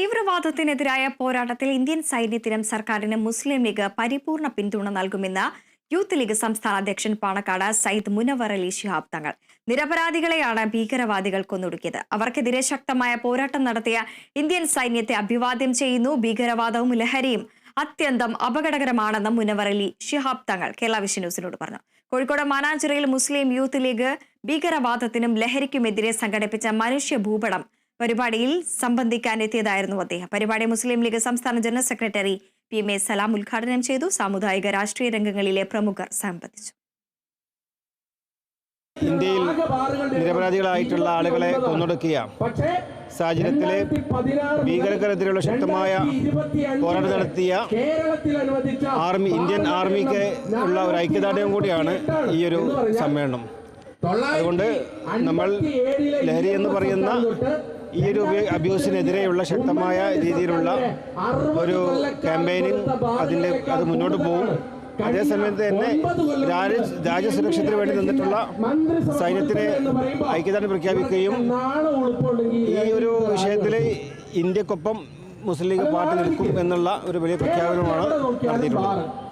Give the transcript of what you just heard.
തീവ്രവാദത്തിനെതിരായ പോരാട്ടത്തിൽ ഇന്ത്യൻ സൈന്യത്തിനും സർക്കാരിന് മുസ്ലിം ലീഗ് പരിപൂർണ പിന്തുണ നൽകുമെന്ന് യൂത്ത് ലീഗ് സംസ്ഥാന അധ്യക്ഷൻ പാണക്കാട് സയ്യിദ് മുനവർ അലി ശിഹാബ് തങ്ങൾ. നിരപരാധികളെയാണ് ഭീകരവാദികൾ കൊന്നൊടുക്കിയത്. അവർക്കെതിരെ ശക്തമായ പോരാട്ടം നടത്തിയ ഇന്ത്യൻ സൈന്യത്തെ അഭിവാദ്യം ചെയ്യുന്നു. ഭീകരവാദവും ലഹരിയും അത്യന്തം അപകടകരമാണെന്ന് മുനവർ അലി ശിഹാബ് തങ്ങൾ കേരള വിഷൻ ന്യൂസിനോട് പറഞ്ഞു. കോഴിക്കോട് മാനാഞ്ചിറയിൽ മുസ്ലിം യൂത്ത് ലീഗ് ഭീകരവാദത്തിനും ലഹരിക്കുമെതിരെ സംഘടിപ്പിച്ച മനുഷ്യ ഭൂപടം പരിപാടിയിൽ സംബന്ധിക്കാനെത്തിയതായിരുന്നു അദ്ദേഹം. പരിപാടി മുസ്ലിം ലീഗ് സംസ്ഥാന ജനറൽ സെക്രട്ടറി PM A സലാം ഉദ്ഘാടനം ചെയ്തു. സാമുദായിക രാഷ്ട്രീയ രംഗങ്ങളിലെ പ്രമുഖർ സംബന്ധിച്ചു. ഇന്ത്യയിൽ നിരപരാധികളായിട്ടുള്ള ആളുകളെ കൊന്നൊടുക്കിയ സാഹചര്യത്തിലെ ഭീകരർക്കെതിരെയുള്ള ശക്തമായ പോരാട്ടം നടത്തിയ ഇന്ത്യൻ ആർമിക്ക് ഉള്ള ഒരു ഐക്യദാർഢ്യം കൂടിയാണ് ഈ ഒരു സമ്മേളനം. അതുകൊണ്ട് നമ്മൾ ലഹരി എന്ന് പറയുന്ന ഈ ഒരു അബ്യൂസിനെതിരെയുള്ള ശക്തമായ രീതിയിലുള്ള ഒരു ക്യാമ്പയിനിങ് അത് മുന്നോട്ട് പോകും. അതേസമയത്ത് തന്നെ രാജ്യസുരക്ഷത്തിന് വേണ്ടി നിന്നിട്ടുള്ള സൈന്യത്തിന് ഐക്യദാർഢ്യം പ്രഖ്യാപിക്കുകയും ഈ ഒരു വിഷയത്തിൽ ഇന്ത്യക്കൊപ്പം മുസ്ലിം ലീഗ് പാർട്ടി നിൽക്കും എന്നുള്ള ഒരു വലിയ പ്രഖ്യാപനമാണ് നടത്തിയിട്ടുള്ളത്.